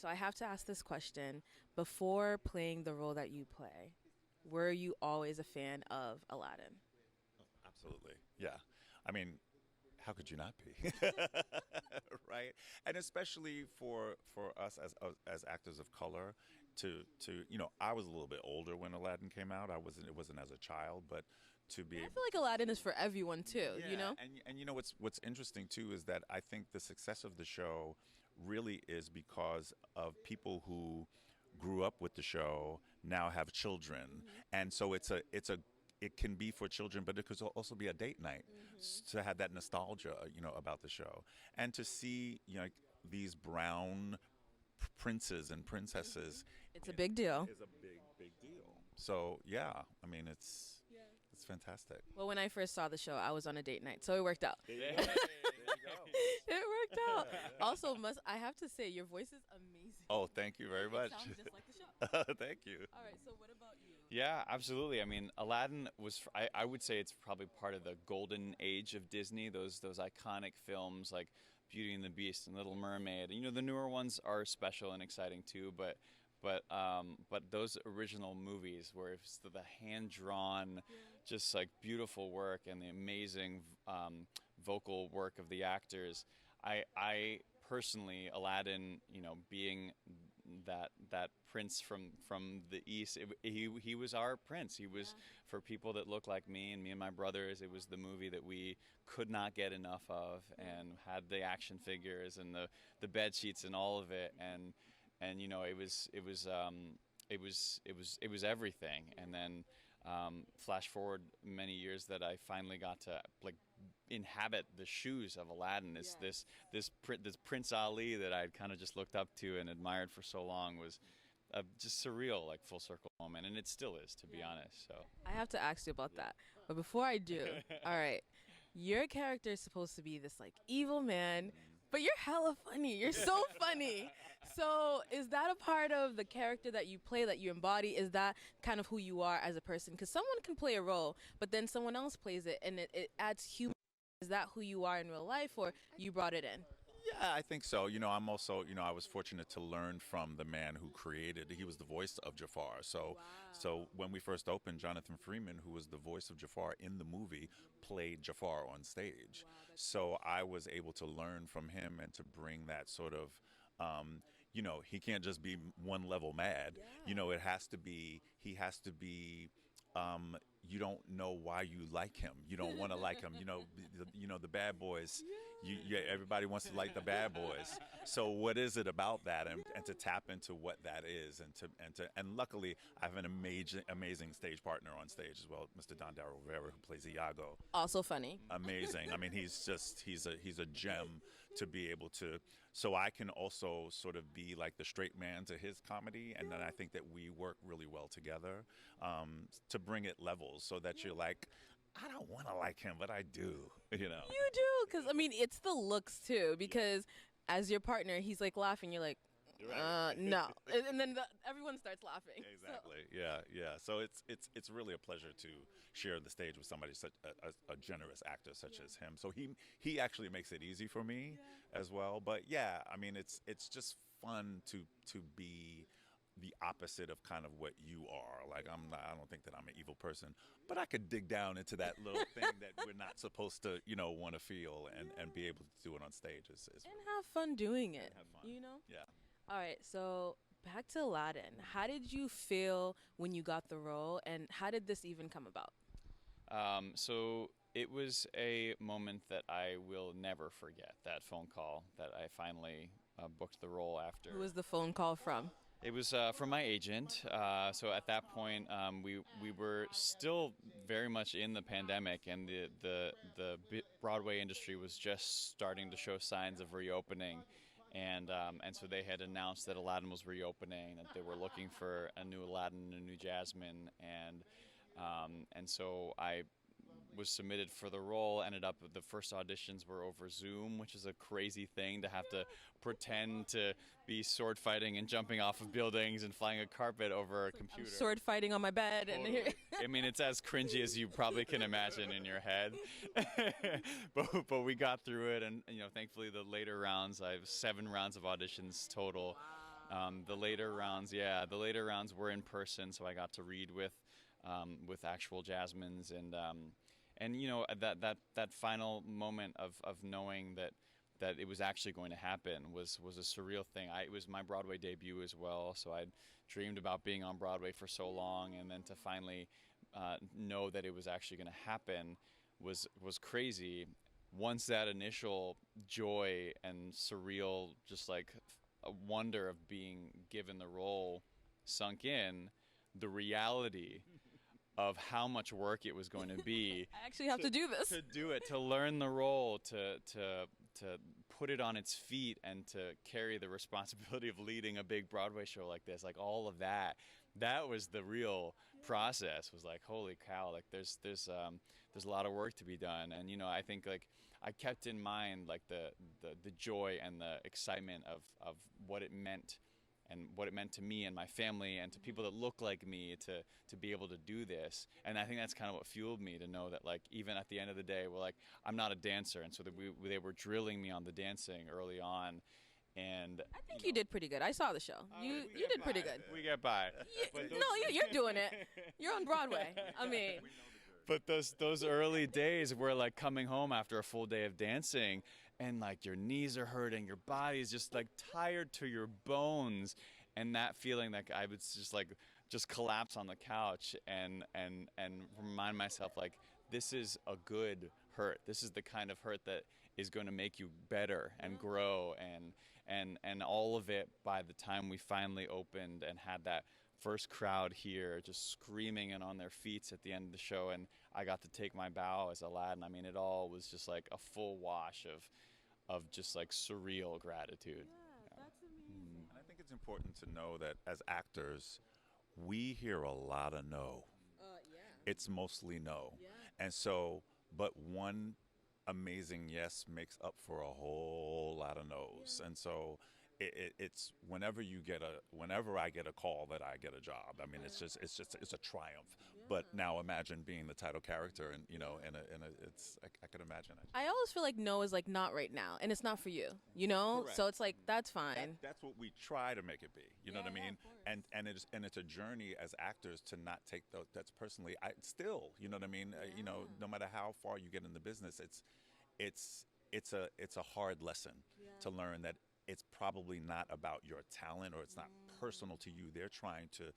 I have to ask this question. Before playing the role that you play, were you always a fan of Aladdin? Absolutely. Yeah. I mean, how could you not be? Right? And especially for us as actors of color to I was a little bit older when Aladdin came out. It wasn't as a child, but to be But I able feel like Aladdin is for everyone too, you yeah, know? and what's interesting too is that I think the success of the show really is because of people who grew up with the show now have children, and so it can be for children, but it could also be a date night to have that nostalgia, about the show, and to see these brown princes and princesses It's a big deal. is a big deal. So yeah, I mean it's fantastic. Well, when I first saw the show, I was on a date night, so it worked out. There you go. It worked out. Also, must I have to say, your voice is amazing. Oh, thank you very It much. sounds just like the show. Thank you. All right, so what about you? Yeah, absolutely. I mean, Aladdin was, I would say it's probably part of the golden age of Disney, those iconic films like Beauty and the Beast and Little Mermaid. And, the newer ones are special and exciting too, but those original movies where it's the hand drawn, just like beautiful work and the amazing vocal work of the actors. I personally, Aladdin, being that prince from the east, he was our prince. He was for people that look like me and my brothers. It was the movie that we could not get enough of, and had the action figures and the bed sheets and all of it, and it was everything. And then flash forward many years that I finally got to inhabit the shoes of Aladdin. This Prince Ali that I'd kind of just looked up to and admired for so long was just surreal, like full circle moment, and it still is, to be honest. So I have to ask you about that. But before I do, all right, your character is supposed to be this like evil man, but you're hella funny. You're so funny. So is that a part of the character that you play, that you embody? Is that kind of who you are as a person? Because someone can play a role, but then someone else plays it, and it adds humor. Is that who you are in real life, or you brought it in? Yeah, I think so. I'm also, I was fortunate to learn from the man who created. He was the voice of Jafar. So when we first opened, Jonathan Freeman, who was the voice of Jafar in the movie, played Jafar on stage. So I was able to learn from him and to bring that sort of he can't just be one level mad. It has to be, he has to be, you don't know why you like him. You don't want to like him. The bad boys. Everybody wants to like the bad boys. So what is it about that? And to tap into what that is, and luckily I have an amazing stage partner on stage as well, Mr. Don Darrell Rivera, who plays Iago. Also funny. Amazing. I mean, he's a gem to be able to. So I can also sort of be like the straight man to his comedy, and then I think that we work really well together to bring it level. So that you're like, I don't want to like him, but I do, You do, because I mean, it's the looks too. Because as your partner, he's like laughing. You're like, no, and then everyone starts laughing. Exactly. So. Yeah. So it's really a pleasure to share the stage with somebody such a generous actor such as him. So he actually makes it easy for me as well. But yeah, I mean, it's just fun to be the opposite of kind of what you are. Like I don't think that I'm an evil person, but I could dig down into that little thing that we're not supposed to, want to feel, and be able to do it on stage and have fun doing it. Have fun. Yeah. All right, so back to Aladdin. How did you feel when you got the role, and how did this even come about? So it was a moment that I will never forget. That phone call that I finally booked the role after. Who was the phone call from? It was from my agent. So at that point, we were still very much in the pandemic, and the Broadway industry was just starting to show signs of reopening, and so they had announced that Aladdin was reopening, that they were looking for a new Aladdin, a new Jasmine, and so I was submitted for the role. Ended up, the first auditions were over Zoom, which is a crazy thing to have to pretend to be sword fighting and jumping off of buildings and flying a carpet over a computer. I'm sword fighting on my bed. Totally. I mean, it's as cringy as you probably can imagine in your head. but we got through it, and thankfully the later rounds, I have 7 rounds of auditions total. The later rounds, the later rounds were in person, so I got to read with actual Jasmines, and you know that final moment of knowing that it was actually going to happen was a surreal thing. It was my Broadway debut as well, so I'd dreamed about being on Broadway for so long, and then to finally know that it was actually going to happen was crazy. Once that initial joy and surreal, just like a wonder of being given the role sunk in, the reality of how much work it was going to be. I actually have to do this. To do it, to learn the role, to put it on its feet, and to carry the responsibility of leading a big Broadway show like this, like all of that. That was the real process. Was like, holy cow! Like there's a lot of work to be done, and you know, I think like I kept in mind like the joy and the excitement of what it meant. And what it meant to me and my family and to people that look like me to be able to do this. And I think that's kind of what fueled me to know that, like, even at the end of the day, we're like, I'm not a dancer. And so that they were drilling me on the dancing early on. And I think you did pretty good. I saw the show. You did pretty good. We get by. You're doing it. You're on Broadway. I mean. But those early days were like coming home after a full day of dancing, and like your knees are hurting, your body is just like tired to your bones, and that feeling like I would just collapse on the couch and remind myself like, this is a good hurt. This is the kind of hurt that is going to make you better and grow, and all of it by the time we finally opened and had that first crowd here just screaming and on their feet at the end of the show, and I got to take my bow as Aladdin. I mean, it all was just like a full wash of just like surreal gratitude. Yeah, that's amazing. And I think it's important to know that as actors, we hear a lot of no. Yeah. It's mostly no. Yeah. And so, but one amazing yes makes up for a whole lot of no's. Yeah. And so it's whenever I get a call that I get a job. I mean, it's a triumph. Yeah. But now imagine being the title character, and you know, I could imagine it. I always feel like no is like not right now, and it's not for you, you know. Correct. So it's like that's fine. That's what we try to make it be. You know what I Yeah, mean? of course. And it's a journey as actors to not take that's personally. Still, you know what I mean? You know, no matter how far you get in the business, it's a hard lesson to learn that it's probably not about your talent, or it's not personal to you. They're trying to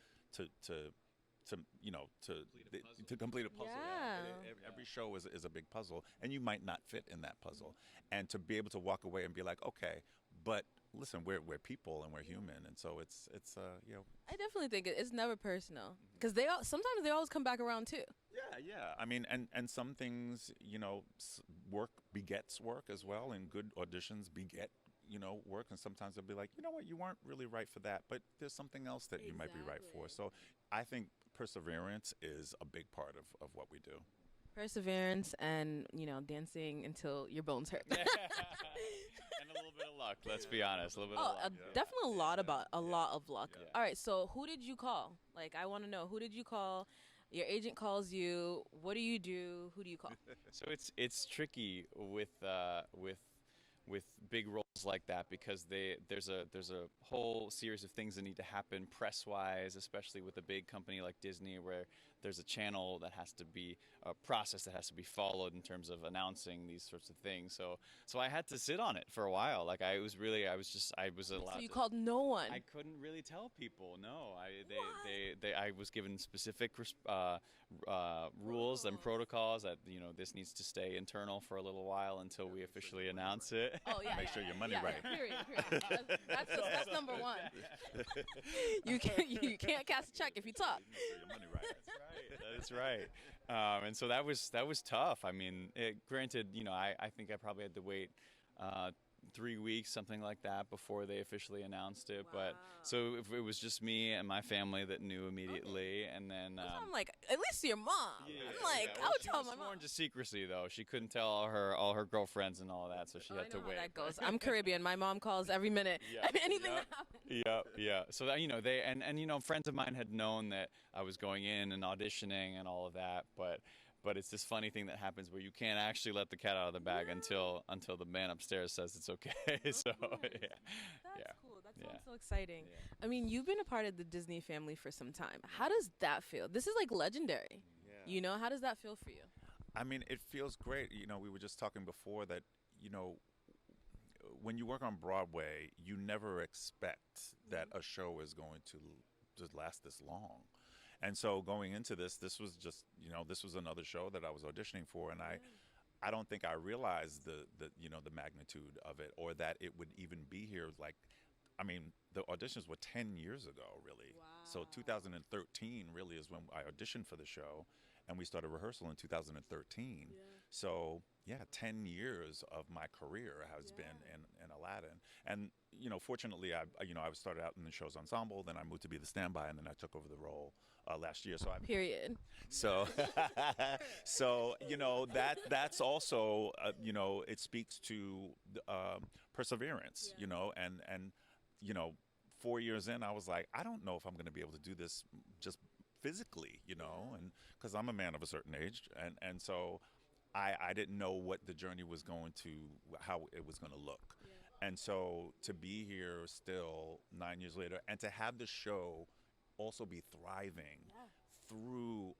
complete a puzzle. Yeah. Every show is a big puzzle, and you might not fit in that puzzle. And to be able to walk away and be like, okay, but listen, we're people and we're human, and so it's you know. I definitely think it's never personal, because sometimes they always come back around too. Yeah. I mean, and some things, you know, work begets work as well, and good auditions beget, you know, work. And sometimes they'll be like, you know what, you weren't really right for that, but there's something else that you might be right for. So I think perseverance is a big part of what we do. Perseverance and, you know, dancing until your bones hurt. And a little bit of luck, let's be honest. A little bit of luck. Definitely a lot of luck. Yeah. All right, so who did you call? Like, I want to know, who did you call? Your agent calls you. What do you do? Who do you call? So it's tricky with big roles like that, because there's a whole series of things that need to happen press-wise, especially with a big company like Disney, where there's a channel that has to be a process that has to be followed in terms of announcing these sorts of things. So I had to sit on it for a while. Like I was allowed. So you called no one. I couldn't really tell people. No, I was given specific rules and protocols that, you know, this needs to stay internal for a little while until we officially announce it. Oh yeah. Make sure your money right. Period. That's number one. You can't cast a check if you talk. Make sure your money right. That's right. And so that was tough. I mean, granted, you know, I think I probably had to wait 3 weeks, something like that, before they officially announced it. Wow. But so it was just me and my family that knew immediately, and then I'm like, at least your mom. I'm like, I would tell my mom. Sworn to secrecy, though. She couldn't tell all her girlfriends and all of that, so she had to wait. How that goes. I'm Caribbean. My mom calls every minute. Anything that happens. Yeah. So that, you know, you know, friends of mine had known that I was going in and auditioning and all of that, but but it's this funny thing that happens where you can't actually let the cat out of the bag until the man upstairs says it's okay. So yeah. That's cool. That Yeah. sounds so exciting. Yeah. I mean, you've been a part of the Disney family for some time. How does that feel? This is like legendary. Yeah. You know, how does that feel for you? I mean, it feels great. You know, we were just talking before that, you know, when you work on Broadway, you never expect that a show is going to just last this long. And so going into this was just, you know, this was another show that I was auditioning for, and I don't think I realized the you know, the magnitude of it, or that it would even be here. Like, I mean, the auditions were 10 years ago, really. Wow. So 2013 really is when I auditioned for the show, and we started rehearsal in 2013. Yeah. So yeah, 10 years of my career has been in Aladdin. And, you know, fortunately, I started out in the show's ensemble, then I moved to be the standby, and then I took over the role last year. Period. So, so you know, that's also, you know, it speaks to perseverance, you know, and you know, 4 years in, I was like, I don't know if I'm going to be able to do this just physically, you know, and because I'm a man of a certain age, and so I didn't know what the journey was going to, how it was going to look. And so to be here still 9 years later, and to have the show also be thriving through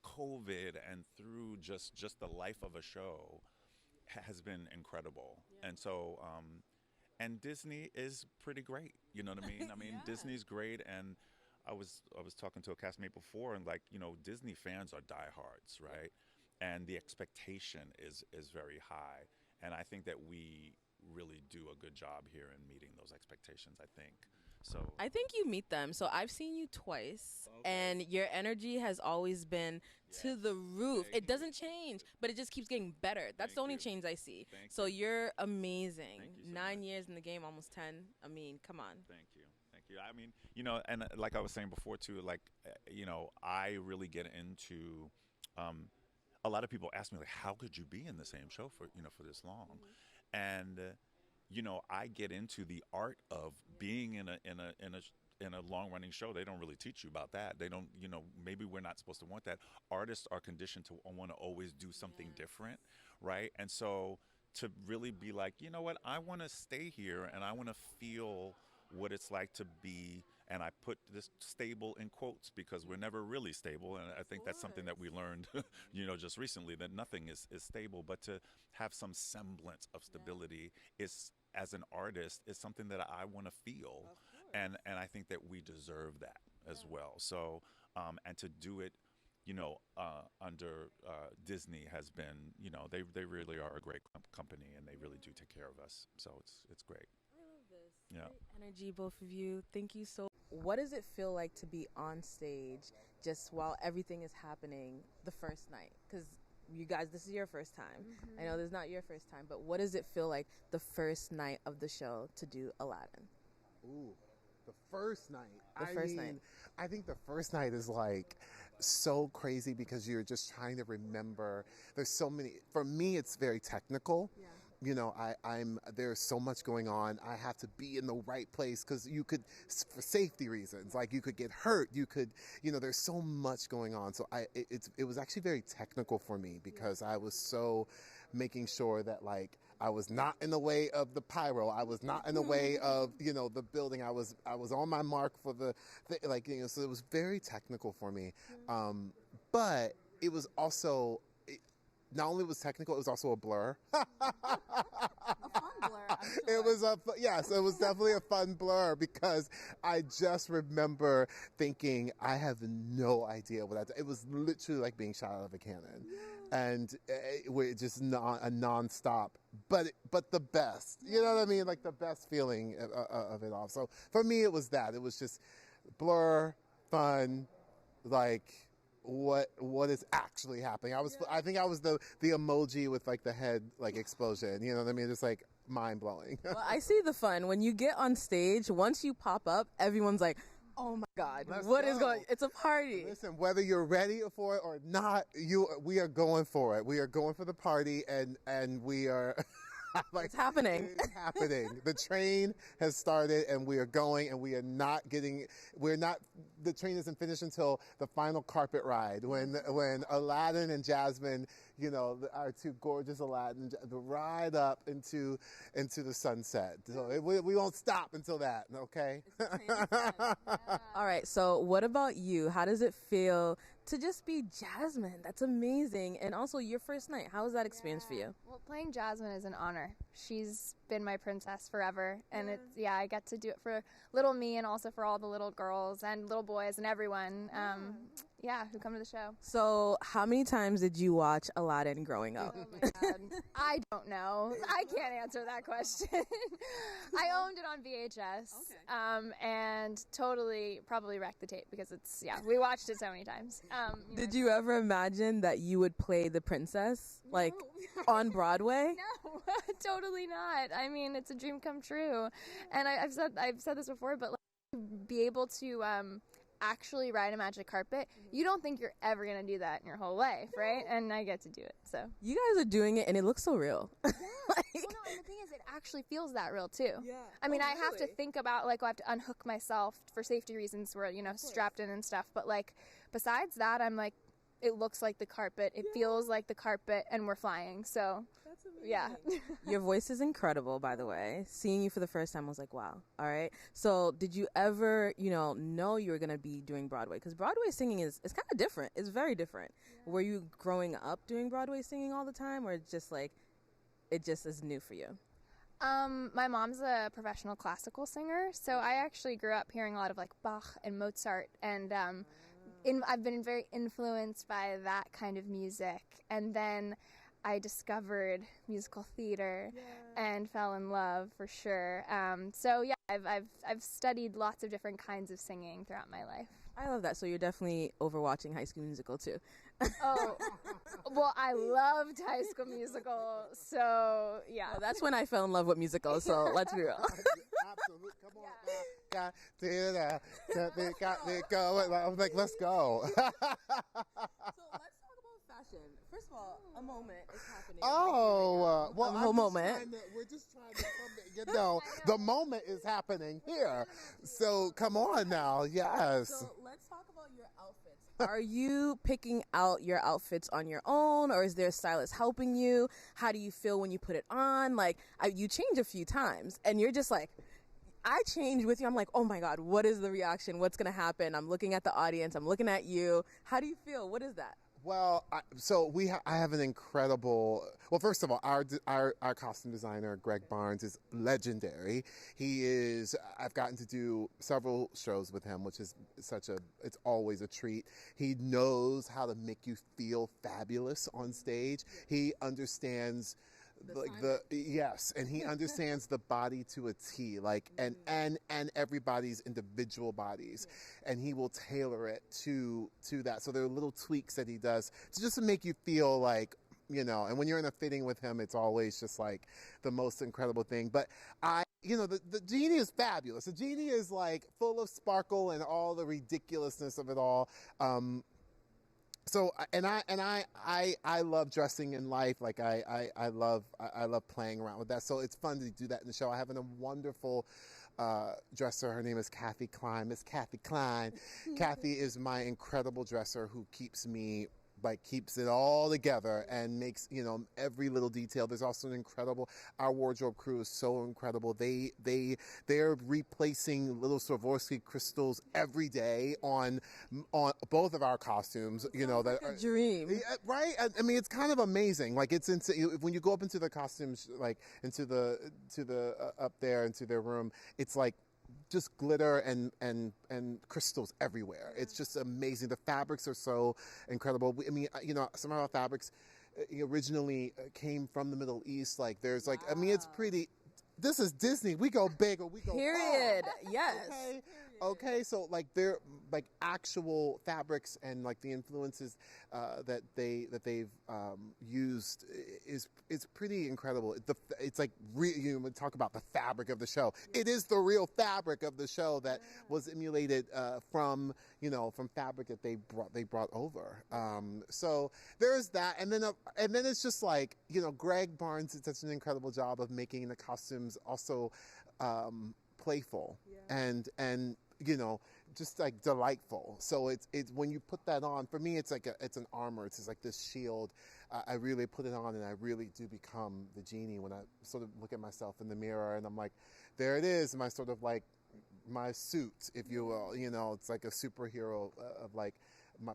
COVID and through just the life of a show has been incredible. And so, and Disney is pretty great. You know what I mean? I mean, Disney's great, and I was talking to a castmate before, and like, you know, Disney fans are diehards, right? And the expectation is very high, and I think that we really do a good job here in meeting those expectations, I think. So I think you meet them. So I've seen you twice, and your energy has always been to the roof. It doesn't change, but it just keeps getting better. That's the only change I see. So you're amazing. Thank you so 9 much. years in the game, almost 10. I mean, come on. Thank you. Thank you. I mean, you know, and like I was saying before too, like, you know, I really get into, a lot of people ask me, like, how could you be in the same show for, you know, for this long? And, you know, I get into the art of being in a long-running show. They don't really teach you about that. They don't, you know, maybe we're not supposed to want that. Artists are conditioned to want to always do something different, right? And so to really be like, you know what, I want to stay here, and I want to feel what it's like to be, and I put this stable in quotes because we're never really stable, and I think that's something that we learned, you know, just recently, that nothing is stable, but to have some semblance of stability is, as an artist, is something that I want to feel, and I think that we deserve that as well. So, and to do it, you know, under Disney has been, you know, they really are a great company, and they really do take care of us. So it's great. I love this. Yeah. Great energy, both of you. Thank you so. What does it feel like to be on stage just while everything is happening the first night? Because you guys, this is your first time. I know this is not your first time, but what does it feel like the first night of the show to do Aladdin? Ooh, the first night. Night. I think the first night is like so crazy because you're just trying to remember. There's so many. For me, it's very technical. Yeah. You know, there's so much going on. I have to be in the right place because you could, for safety reasons, like you could get hurt. You could, you know, there's so much going on. So it was actually very technical for me because I was so making sure that like I was not in the way of the pyro. I was not in the way of, you know, the building. I was on my mark for the like, you know, so it was very technical for me. But it was also, not only was technical, it was also a blur. A fun blur, I'm sure. It was yes, it was definitely a fun blur because I just remember thinking I have no idea what I did. It was literally like being shot out of a cannon, and we're just a nonstop. But the best, you know what I mean? Like the best feeling of it all. So for me, it was that. It was just blur, fun, like. What is actually happening? I think I was the emoji with like the head like explosion. You know what I mean? Just like mind blowing. Well, I see the fun. When you get on stage, once you pop up, everyone's like, oh my God, what is going? It's a party. Listen, whether you're ready for it or not, we are going for it. We are going for the party, and we are Like, It's happening. It's happening. The train has started, and we are going, and we are not getting. We're not. The train isn't finished until the final carpet ride when Aladdin and Jasmine, our two gorgeous Aladdin, the ride up into the sunset. So we won't stop until that. Okay. All right. So what about you? How does it feel to just be Jasmine? That's amazing. And also your first night. How was that experience for you? Well, playing Jasmine is an honor. She's been my princess forever. And I get to do it for little me and also for all the little girls and little boys and everyone, who come to the show. So how many times did you watch Aladdin growing up? Oh my God. I don't know. I can't answer that question. I owned it on VHS and totally probably wrecked the tape because we watched it so many times. Did you ever imagine that you would play the princess on Broadway? No, totally not. I mean, it's a dream come true. And I've said this before, but to be able to actually ride a magic carpet, you don't think you're ever going to do that in your whole life, right? And I get to do it, so. You guys are doing it, and it looks so real. Yeah. Well, no, and the thing is, it actually feels that real, too. Yeah. I mean, I have to think about, I have to unhook myself for safety reasons where, strapped in and stuff. But, besides that, I'm it looks like the carpet. It feels like the carpet, and we're flying, so. Yeah. Your voice is incredible, by the way. Seeing you for the first time, I was like, wow. All right. So did you ever, know you were going to be doing Broadway? Because Broadway singing is kind of different. It's very different. Yeah. Were you growing up doing Broadway singing all the time, or just it just is new for you? My mom's a professional classical singer, so I actually grew up hearing a lot of Bach and Mozart, and I've been very influenced by that kind of music. And then I discovered musical theater and fell in love for sure. I've studied lots of different kinds of singing throughout my life. I love that. So you're definitely overwatching High School Musical too. Oh, well, I loved High School Musical, so yeah. Well, that's when I fell in love with musicals. So let's be real. Absolutely. Come on. Got to go. I was like, let's go. So let's talk about fashion. First of all, a moment is happening. Well, a whole moment. We're just trying to the moment is happening here. So come on now, yes. So let's talk about your outfits. Are you picking out your outfits on your own, or is there a stylist helping you? How do you feel when you put it on? You change a few times, and you're just I change with you. I'm like, oh my God, what is the reaction? What's going to happen? I'm looking at the audience. I'm looking at you. How do you feel? What is that? Well, I have an incredible. Well, first of all, our costume designer Greg Barnes is legendary. I've gotten to do several shows with him, which is it's always a treat. He knows how to make you feel fabulous on stage. He understands. And he understands the body to a T, and everybody's individual bodies, and he will tailor it to that. So there are little tweaks that he does to make you feel and when you're in a fitting with him, it's always just the most incredible thing. But the genie is fabulous. The genie is full of sparkle and all the ridiculousness of it all. So I love dressing in life. I love playing around with that. So it's fun to do that in the show. I have a wonderful dresser. Her name is Kathy Klein. Miss Kathy Klein. Kathy is my incredible dresser who keeps it all together and makes every little detail. There's also our wardrobe crew is so incredible. They're replacing little Swarovski crystals every day on both of our costumes. That a dream, right? I mean, it's kind of amazing. When you go up into the costumes, into the up there into their room, it's just glitter and crystals everywhere. It's just amazing. The fabrics are so incredible. Some of our fabrics originally came from the Middle East. It's pretty. This is Disney. We go big or we go period. far. Yes. Okay? Okay, so like they're like actual fabrics and like the influences that they've used is pretty incredible. It's like you would talk about the fabric of the show. It is the real fabric of the show that was emulated from fabric that they brought over. So there's that, and then it's just like Greg Barnes did such an incredible job of making the costumes also playful and just like delightful. So it's when you put that on, for me it's an armor. It's just like this shield. I really put it on and I really do become the genie when I sort of look at myself in the mirror and I'm like, there it is, my sort of like my suit, if you will. It's like a superhero of like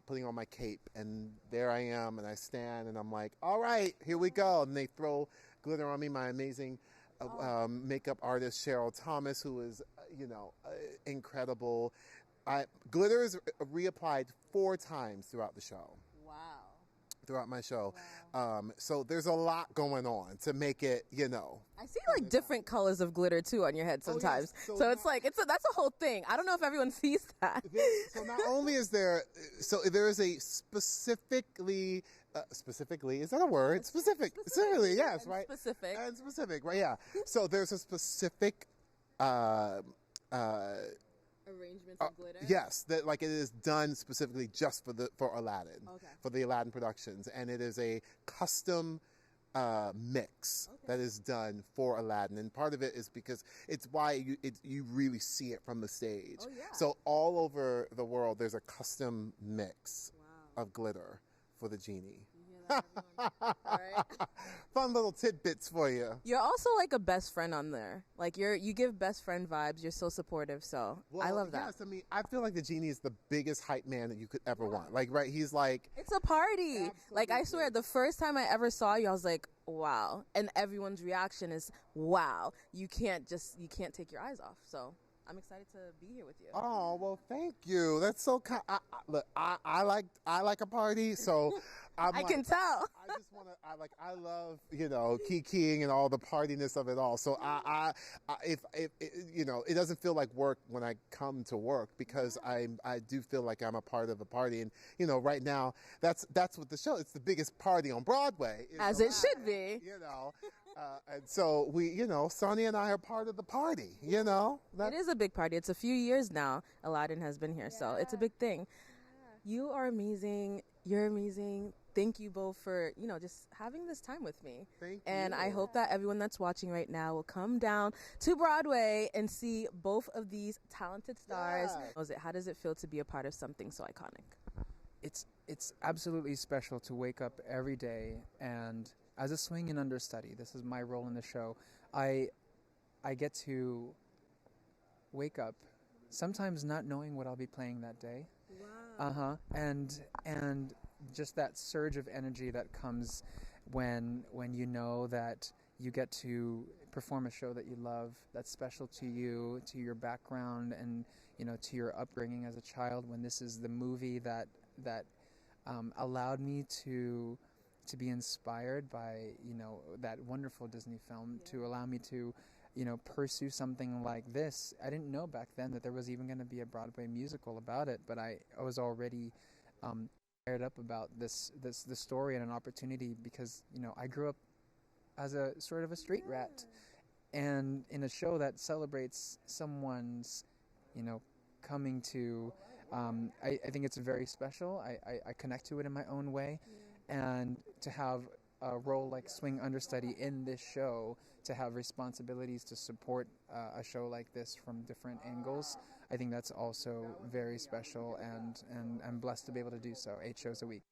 putting on my cape, and there I am, and I stand and I'm like, all right, here we go. And they throw glitter on me, my amazing makeup artist Cheryl Thomas, who is incredible. Glitter is reapplied 4 times throughout the show. Wow. Throughout my show. Wow. So there's a lot going on to make it, I see like different colors of glitter too on your head sometimes. Oh, yes. So it's like that's a whole thing. I don't know if everyone sees that. So not only is there is a specifically, is that a word? Specifically, yes, right? Specific. And specific, right? Yeah. So there's a specific arrangements of glitter. Yes, that like it is done specifically just for Aladdin, for the Aladdin productions, and it is a custom mix that is done for Aladdin, and part of it is because it's why you really see it from the stage. Oh, yeah. So all over the world, there's a custom mix of glitter for the genie. All right. Fun little tidbits for you. You're also like a best friend on there. Like you give best friend vibes. You're so supportive. So I love that. Yes, I mean, I feel like the genie is the biggest hype man that you could ever want. Like, right? He's like, it's a party. Absolutely. Like I swear, the first time I ever saw you, I was like, wow. And everyone's reaction is, wow. You can't take your eyes off. So I'm excited to be here with you. Oh, well, thank you. That's so kind. Look, I like a party, so I can tell. I just want to. I love kikiing and all the partiness of it all. So if it doesn't feel like work when I come to work, because I do feel like I'm a part of the party. And right now that's what the show. It's the biggest party on Broadway, as it should be. And so we, Sonya and I are part of the party. It is a big party. It's a few years now. Aladdin has been here, so it's a big thing. You are amazing. You're amazing. Thank you both for, just having this time with me. Thank you. And I hope that everyone that's watching right now will come down to Broadway and see both of these talented stars. Yeah. How does it feel to be a part of something so iconic? It's absolutely special to wake up every day, and as a swing and understudy, this is my role in the show, I get to wake up sometimes not knowing what I'll be playing that day. Wow. And just that surge of energy that comes when you know that you get to perform a show that you love, that's special to you, to your background, and to your upbringing as a child, when this is the movie that allowed me to be inspired by that wonderful Disney film, to allow me to pursue something like this. I didn't know back then that there was even going to be a Broadway musical about it, but I was already fired up about this story and an opportunity, because I grew up as a sort of a street rat, and in a show that celebrates someone's coming to I think it's very special. I connect to it in my own way, and to have a role like swing understudy in this show, to have responsibilities to support a show like this from different angles, I think that's also very special, and I'm blessed to be able to do so 8 shows a week.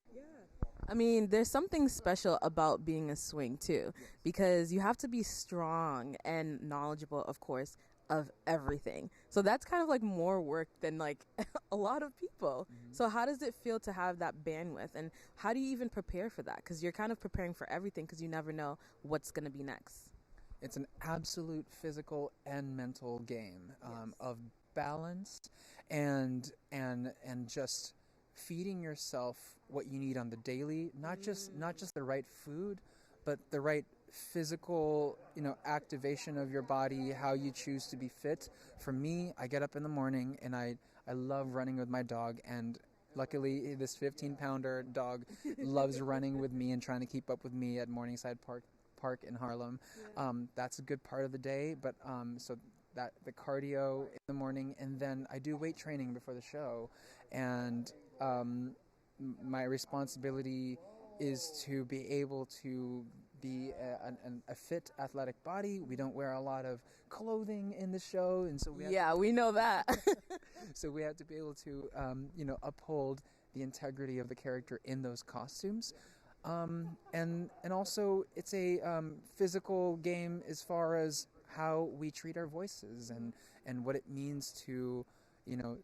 I mean, there's something special about being a swing too, because you have to be strong and knowledgeable, of course, of everything. So that's kind of like more work than like a lot of people. Mm-hmm. So how does it feel to have that bandwidth, and how do you even prepare for that? Because you're kind of preparing for everything, because you never know what's going to be next. It's an absolute physical and mental game of balance and just feeding yourself what you need on the daily, not just the right food, but the right physical, activation of your body, how you choose to be fit. For me, I get up in the morning and I love running with my dog, and luckily this 15-pounder dog loves running with me and trying to keep up with me at Morningside Park in Harlem. That's a good part of the day, but so that the cardio in the morning, and then I do weight training before the show, and my responsibility is to be able to be a fit athletic body. We don't wear a lot of clothing in the show, and so we know that. So we have to be able to uphold the integrity of the character in those costumes. And also it's a physical game as far as how we treat our voices and what it means to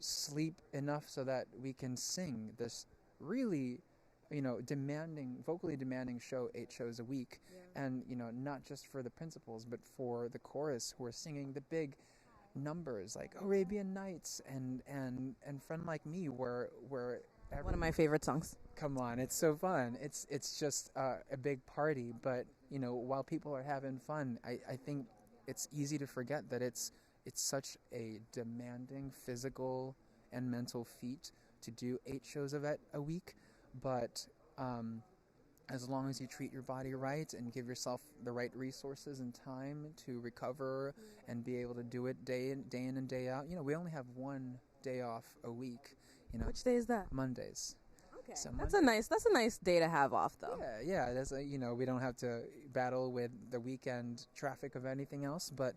sleep enough so that we can sing this really vocally demanding show, 8 shows a week. And not just for the principals but for the chorus who are singing the big numbers like Arabian Nights and Friend Like Me, where one of my favorite songs. Come on, it's so fun. It's just a big party, but while people are having fun, I think it's easy to forget that it's such a demanding physical and mental feat to do 8 shows of it a week. But as long as you treat your body right and give yourself the right resources and time to recover and be able to do it day in and day out. We only have one day off a week. Which day is that? Mondays. Okay. So that's a nice day to have off, though. Yeah. That's we don't have to battle with the weekend traffic of anything else. But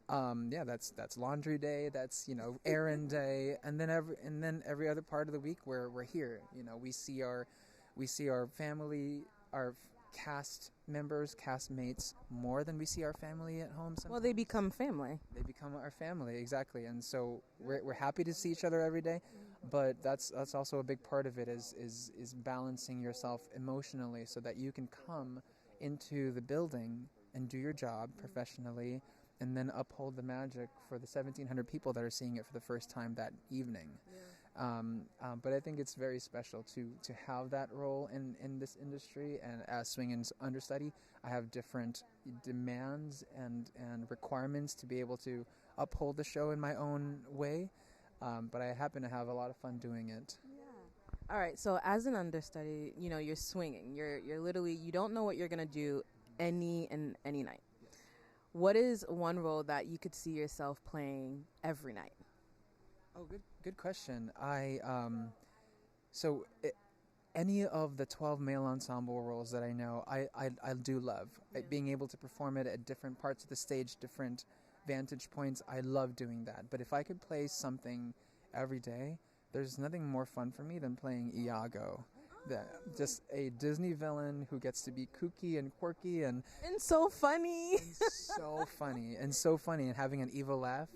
that's laundry day. That's errand day, and then every other part of the week where we're here. We see our family, our cast members, castmates more than we see our family at home sometimes. Well, they become family. They become our family, exactly. And so we're happy to see each other every day, but that's also a big part of it is balancing yourself emotionally so that you can come into the building and do your job professionally and then uphold the magic for the 1,700 people that are seeing it for the first time that evening. But I think it's very special to have that role in this industry, and as swinging's understudy, I have different demands and requirements to be able to uphold the show in my own way, but I happen to have a lot of fun doing it. All right, so as an understudy, you're swinging. You're literally, you don't know what you're going to do any night. What is one role that you could see yourself playing every night? Oh, good question. Any of the 12 male ensemble roles that I know, I do love. Being able to perform it at different parts of the stage, different vantage points, I love doing that. But if I could play something every day, there's nothing more fun for me than playing Iago. Just a Disney villain who gets to be kooky and quirky and so funny. and having an evil laugh,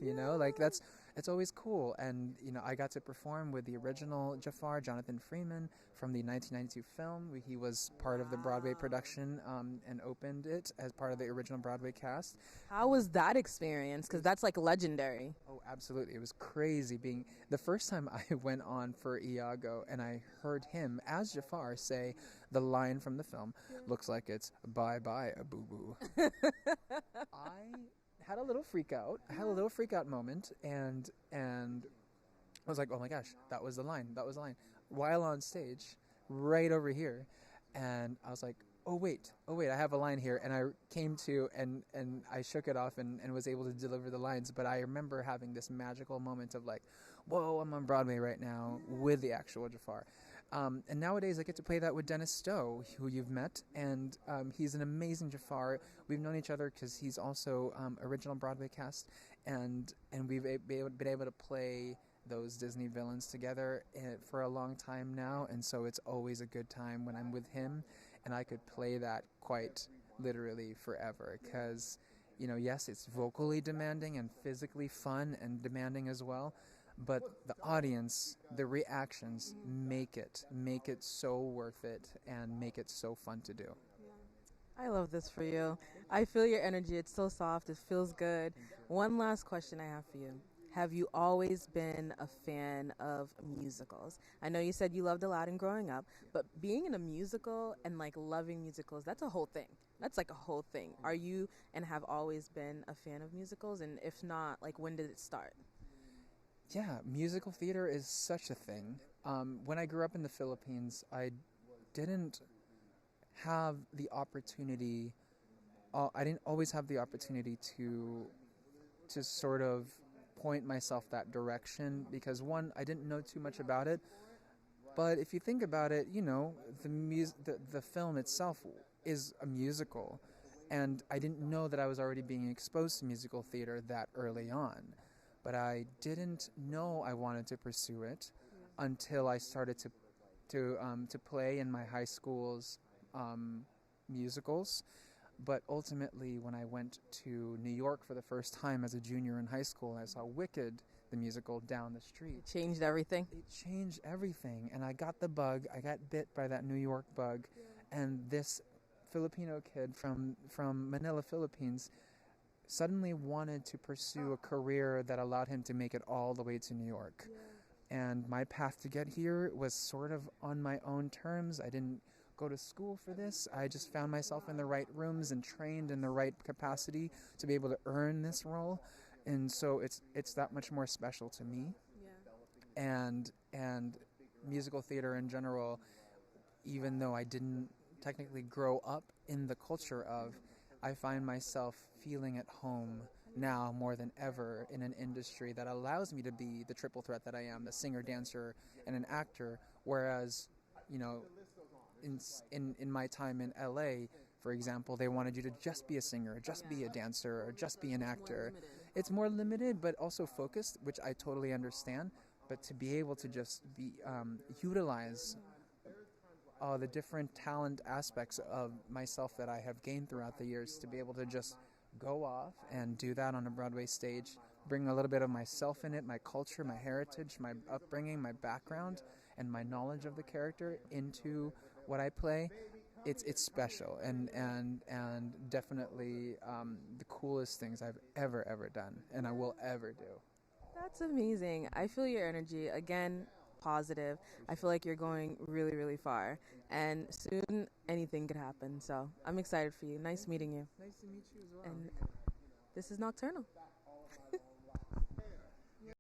it's always cool. And I got to perform with the original Jafar, Jonathan Freeman, from the 1992 film. He was part of the Broadway production and opened it as part of the original Broadway cast. How was that experience? Because that's like legendary. Oh, absolutely. It was crazy being the first time I went on for Iago and I heard him as Jafar say the line from the film, looks like it's bye-bye, a boo-boo. I had a little freak out. I had a little freak out moment, and I was like, oh my gosh, that was the line. While on stage, right over here, and I was like, oh wait, I have a line here, and I came to, and I shook it off and was able to deliver the lines, but I remember having this magical moment of like, whoa, I'm on Broadway right now with the actual Jafar. And nowadays I get to play that with Dennis Stowe, who you've met, and he's an amazing Jafar. We've known each other because he's also original Broadway cast, and we've been able to play those Disney villains together for a long time now, and so it's always a good time when I'm with him, and I could play that quite literally forever because, yes, it's vocally demanding and physically fun and demanding as well, but the audience, the reactions make it so worth it and make it so fun to do. I love this for you. I feel your energy. It's so soft. It feels good. One last question I have for you. have you always been a fan of musicals? I know you said you loved Aladdin growing up, but being in a musical and like loving musicals, that's a whole thing. That's like a whole thing. Are you and have always been a fan of musicals? And if not, like when did it start? Yeah, musical theater is such a thing. When I grew up in the Philippines, I didn't have the opportunity. I didn't always have the opportunity to sort of point myself that direction because one, I didn't know too much about it. But if you think about it, you know, the film itself is a musical, and I didn't know that I was already being exposed to musical theater that early on. But I didn't know I wanted to pursue it until I started to play in my high school's musicals. But ultimately, when I went to New York for the first time as a junior in high school, I saw Wicked, the musical, down the street. Changed everything? It changed everything. And I got the bug. I got bit by that New York bug. And this Filipino kid from Manila, Philippines, suddenly wanted to pursue a career that allowed him to make it all the way to New York. And my path to get here was sort of on my own terms. I didn't go to school for this. I just found myself in the right rooms and trained in the right capacity to be able to earn this role. And so it's that much more special to me. And musical theater in general, even though I didn't technically grow up in the culture of, I find myself feeling at home now more than ever in an industry that allows me to be the triple threat that I am, the singer, dancer, and an actor. Whereas, you know, in my time in LA, for example, they wanted you to just be a singer, just be a dancer, or just be an actor. It's more limited, but also focused, which I totally understand. But to be able to just be utilize the different talent aspects of myself that I have gained throughout the years, to be able to just go off and do that on a Broadway stage, bring a little bit of myself in it, my culture, my heritage, my upbringing, my background, and my knowledge of the character into what I play, it's special and definitely the coolest things I've ever done and I will ever do. That's amazing. I feel your energy. Again, positive. I feel like you're going really, really far. And soon anything could happen. So I'm excited for you. Nice meeting you. Nice to meet you as well. And this is Nocturnal.